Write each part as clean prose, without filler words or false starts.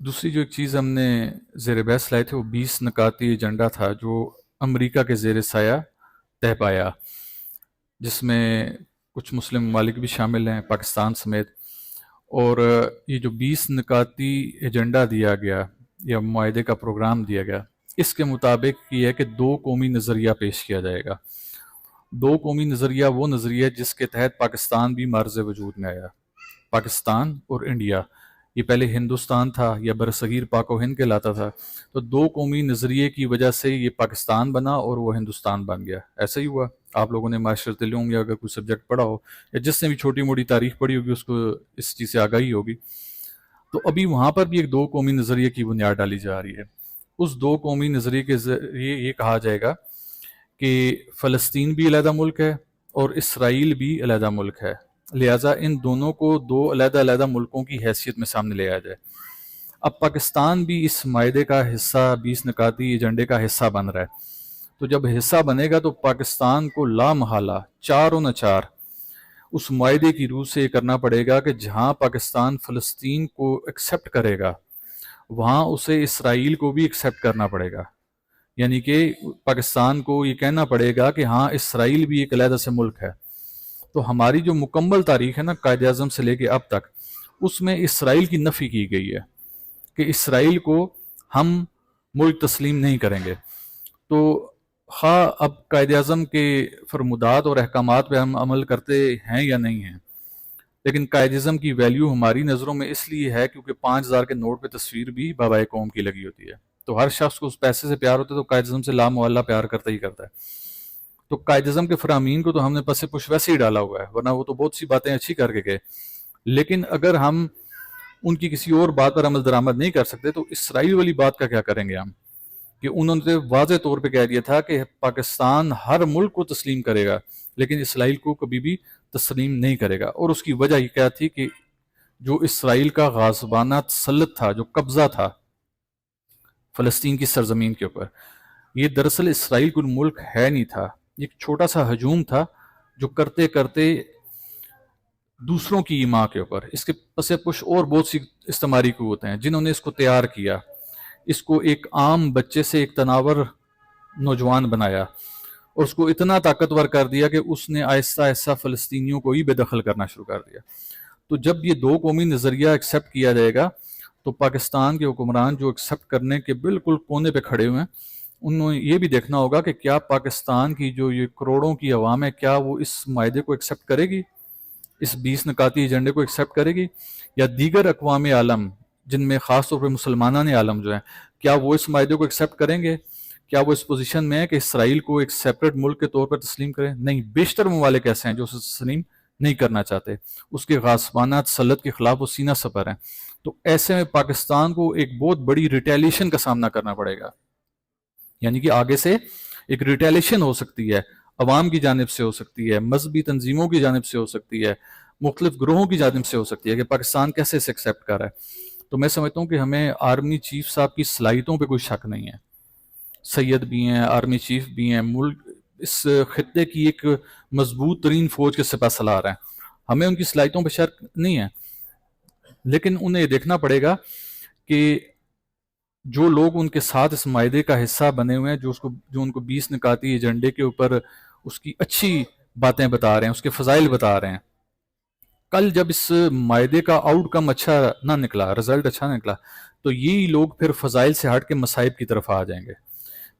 دوسری جو ایک چیز ہم نے زیر بحث لائے تھے وہ 20 نکاتی ایجنڈا تھا جو امریکہ کے زیر سایہ طے پایا، جس میں کچھ مسلم ممالک بھی شامل ہیں پاکستان سمیت۔ اور یہ جو 20 نکاتی ایجنڈا دیا گیا یا معاہدے کا پروگرام دیا گیا، اس کے مطابق یہ ہے کہ دو قومی نظریہ پیش کیا جائے گا۔ دو قومی نظریہ وہ نظریہ جس کے تحت پاکستان بھی معرض وجود میں آیا، پاکستان اور انڈیا۔ یہ پہلے ہندوستان تھا یا برصغیر پاک و ہند کہلاتا تھا، تو دو قومی نظریے کی وجہ سے یہ پاکستان بنا اور وہ ہندوستان بن گیا۔ ایسا ہی ہوا۔ آپ لوگوں نے معاشرت علوم یا اگر کوئی سبجیکٹ پڑھا ہو یا جس نے بھی چھوٹی موٹی تاریخ پڑھی ہوگی اس کو اس چیز سے آگاہی ہوگی۔ تو ابھی وہاں پر بھی ایک دو قومی نظریے کی بنیاد ڈالی جا رہی ہے۔ اس دو قومی نظریے کے ذریعے یہ کہا جائے گا کہ فلسطین بھی علیحدہ ملک ہے اور اسرائیل بھی علیحدہ ملک ہے، لہٰذا ان دونوں کو دو علیحدہ علیحدہ ملکوں کی حیثیت میں سامنے لے آیا جائے۔ اب پاکستان بھی اس معاہدے کا حصہ، 20 نکاتی ایجنڈے کا حصہ بن رہا ہے۔ تو جب حصہ بنے گا تو پاکستان کو لا محالہ چاروں نہ چار اس معاہدے کی روح سے یہ کرنا پڑے گا کہ جہاں پاکستان فلسطین کو ایکسیپٹ کرے گا وہاں اسے اسرائیل کو بھی ایکسیپٹ کرنا پڑے گا۔ یعنی کہ پاکستان کو یہ کہنا پڑے گا کہ ہاں اسرائیل بھی ایک علیحدہ سے ملک ہے۔ تو ہماری جو مکمل تاریخ ہے نا قائد اعظم سے لے کے اب تک، اس میں اسرائیل کی نفی کی گئی ہے کہ اسرائیل کو ہم ملک تسلیم نہیں کریں گے۔ تو خواہ اب قائد اعظم کے فرمودات اور احکامات پہ ہم عمل کرتے ہیں یا نہیں ہیں، لیکن قائد اعظم کی ویلیو ہماری نظروں میں اس لیے ہے کیونکہ 5,000 کے نوٹ پہ تصویر بھی بابائے قوم کی لگی ہوتی ہے۔ تو ہر شخص کو اس پیسے سے پیار ہوتا ہے تو قائد اعظم سے لامعالہ پیار کرتا ہی کرتا ہے۔ تو قائد اعظم کے فرامین کو تو ہم نے پس پش ویسے ہی ڈالا ہوا ہے، ورنہ وہ تو بہت سی باتیں اچھی کر کے گئے، لیکن اگر ہم ان کی کسی اور بات پر عمل درآمد نہیں کر سکتے تو اسرائیل والی بات کا کیا کریں گے ہم؟ کہ انہوں نے واضح طور پہ کہہ دیا تھا کہ پاکستان ہر ملک کو تسلیم کرے گا لیکن اسرائیل کو کبھی بھی تسلیم نہیں کرے گا۔ اور اس کی وجہ یہ کیا تھی کہ جو اسرائیل کا غاصبانہ تسلط تھا، جو قبضہ تھا فلسطین کی سرزمین کے اوپر، یہ دراصل اسرائیل کوئی ملک ہے نہیں تھا، ایک چھوٹا سا ہجوم تھا جو کرتے کرتے دوسروں کی ایما کے اوپر، اس کے پس پش اور بہت سی استعماری قوتیں ہیں جنہوں نے اس کو تیار کیا، اس کو ایک عام بچے سے ایک تناور نوجوان بنایا اور اس کو اتنا طاقتور کر دیا کہ اس نے آہستہ آہستہ فلسطینیوں کو ہی بے دخل کرنا شروع کر دیا۔ تو جب یہ دو قومی نظریہ ایکسیپٹ کیا جائے گا تو پاکستان کے حکمران جو ایکسیپٹ کرنے کے بالکل کونے پہ کھڑے ہوئے ہیں، انہوں نے یہ بھی دیکھنا ہوگا کہ کیا پاکستان کی جو یہ کروڑوں کی عوام ہے کیا وہ اس معاہدے کو ایکسیپٹ کرے گی، اس 20 نکاتی ایجنڈے کو ایکسیپٹ کرے گی، یا دیگر اقوام عالم جن میں خاص طور پہ مسلمانان عالم جو ہیں کیا وہ اس معاہدے کو ایکسیپٹ کریں گے؟ کیا وہ اس پوزیشن میں ہے کہ اسرائیل کو ایک سیپریٹ ملک کے طور پر تسلیم کریں؟ نہیں، بیشتر ممالک ایسے ہیں جو اسے تسلیم نہیں کرنا چاہتے، اس کے غاصبانہ تسلط کے خلاف وہ سینہ سپر ہیں۔ تو ایسے میں پاکستان کو ایک بہت بڑی ریٹیلیشن کا سامنا کرنا پڑے گا، یعنی کہ آگے سے ایک ریٹیلیشن ہو سکتی ہے، عوام کی جانب سے ہو سکتی ہے، مذہبی تنظیموں کی جانب سے ہو سکتی ہے، مختلف گروہوں کی جانب سے ہو سکتی ہے کہ پاکستان کیسے اسے ایکسیپٹ کر رہا ہے۔ تو میں سمجھتا ہوں کہ ہمیں آرمی چیف صاحب کی صلاحیتوں پہ کوئی شک نہیں ہے، سید بھی ہیں، آرمی چیف بھی ہیں، ملک اس خطے کی ایک مضبوط ترین فوج کے سپہ سالار ہیں، ہمیں ان کی صلاحیتوں پہ شک نہیں ہے، لیکن انہیں یہ دیکھنا پڑے گا کہ جو لوگ ان کے ساتھ اس معاہدے کا حصہ بنے ہوئے ہیں، جو ان کو 20 نکاتی ایجنڈے کے اوپر اس کی اچھی باتیں بتا رہے ہیں، اس کے فضائل بتا رہے ہیں، کل جب اس معاہدے کا آؤٹ کم اچھا نہ نکلا، رزلٹ اچھا نہ نکلا، تو یہی لوگ پھر فضائل سے ہٹ کے مصائب کی طرف آ جائیں گے،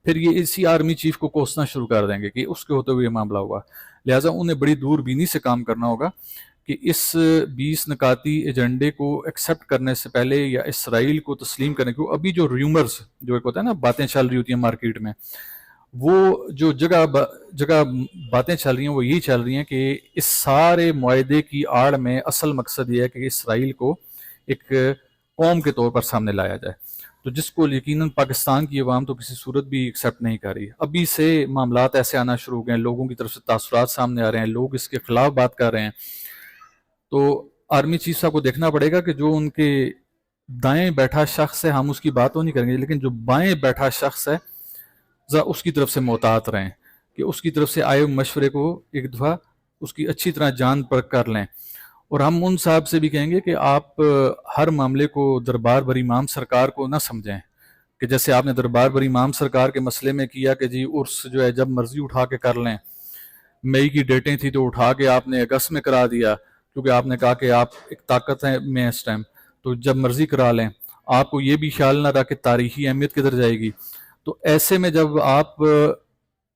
پھر یہ اسی آرمی چیف کو کوسنا شروع کر دیں گے کہ اس کے ہوتے ہوئے یہ معاملہ ہوا۔ لہٰذا انہیں بڑی دور بینی سے کام کرنا ہوگا کہ اس 20 نکاتی ایجنڈے کو ایکسیپٹ کرنے سے پہلے یا اسرائیل کو تسلیم کرنے کو، ابھی جو ریومرز جو ایک ہوتا ہے نا باتیں چل رہی ہوتی ہیں مارکیٹ میں، وہ جو جگہ باتیں چل رہی ہیں وہ یہی چل رہی ہیں کہ اس سارے معاہدے کی آڑ میں اصل مقصد یہ ہے کہ اسرائیل کو ایک قوم کے طور پر سامنے لایا جائے، تو جس کو یقیناً پاکستان کی عوام تو کسی صورت بھی ایکسیپٹ نہیں کر رہی۔ ابھی سے معاملات ایسے آنا شروع ہو گئے ہیں، لوگوں کی طرف سے تاثرات سامنے آ رہے ہیں، لوگ اس کے خلاف بات کر رہے ہیں۔ تو آرمی چیف صاحب کو دیکھنا پڑے گا کہ جو ان کے دائیں بیٹھا شخص ہے، ہم اس کی بات تو نہیں کریں گے، لیکن جو بائیں بیٹھا شخص ہے ذرا اس کی طرف سے محتاط رہیں کہ اس کی طرف سے آئے مشورے کو ایک دفعہ اس کی اچھی طرح جان پرکھ کر لیں، اور ہم ان صاحب سے بھی کہیں گے کہ آپ ہر معاملے کو دربار بر امام سرکار کو نہ سمجھیں کہ جیسے آپ نے دربار بر امام سرکار کے مسئلے میں کیا کہ جی عرس جو ہے جب مرضی اٹھا کے کر لیں، مئی کی ڈیٹیں تھی تو اٹھا کے آپ نے اگست میں کرا دیا، کیونکہ آپ نے کہا کہ آپ ایک طاقت ہے میں اس ٹائم، تو جب مرضی کرا لیں، آپ کو یہ بھی خیال نہ رہا کہ تاریخی اہمیت کدھر جائے گی۔ تو ایسے میں جب آپ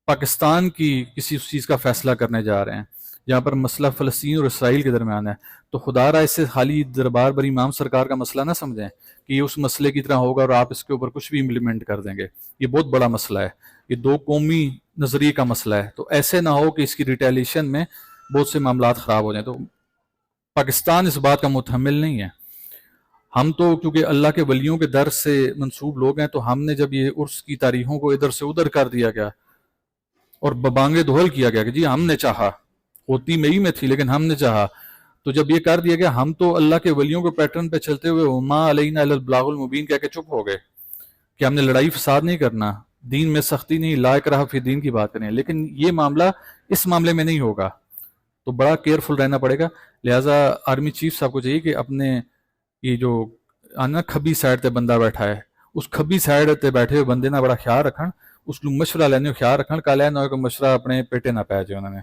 پاکستان کی کسی اس چیز کا فیصلہ کرنے جا رہے ہیں جہاں پر مسئلہ فلسطین اور اسرائیل کے درمیان ہے، تو خدا را اس سے خالی دربار بر امام سرکار کا مسئلہ نہ سمجھیں کہ یہ اس مسئلے کی طرح ہوگا اور آپ اس کے اوپر کچھ بھی امپلیمنٹ کر دیں گے۔ یہ بہت بڑا مسئلہ ہے، یہ دو قومی نظریے کا مسئلہ ہے، تو ایسے نہ ہو کہ اس کی ریٹیلیشن میں بہت سے معاملات خراب ہو جائیں۔ تو پاکستان اس بات کا متحمل نہیں ہے۔ ہم تو کیونکہ اللہ کے ولیوں کے در سے منسوب لوگ ہیں، تو ہم نے جب یہ عرس کی تاریخوں کو ادھر سے ادھر کر دیا گیا اور ببانگ دہل کیا گیا کہ جی ہم نے چاہا، ہوتی مئی میں تھی لیکن ہم نے چاہا، تو جب یہ کر دیا گیا ہم تو اللہ کے ولیوں کے پیٹرن پہ چلتے ہوئے وما علینا الا البلاغ المبین کہہ کے چپ ہو گئے کہ ہم نے لڑائی فساد نہیں کرنا، دین میں سختی نہیں، لا اکراہ فی دین کی بات کریں، لیکن یہ معاملہ اس معاملے میں نہیں ہوگا، تو بڑا کیئرفل رہنا پڑے گا۔ لہٰذا آرمی چیف صاحب کو چاہیے کہ اپنے یہ جو آنا کھبی سائڈ تے بندہ بیٹھا ہے، اس کھبی سائڈ تے بیٹھے ہوئے بندے نہ بڑا خیال رکھن، اس کو مشورہ لینے خیال رکھن، کل نہ کوئی مشورہ اپنے پیٹے نہ پی جائے انہوں نے۔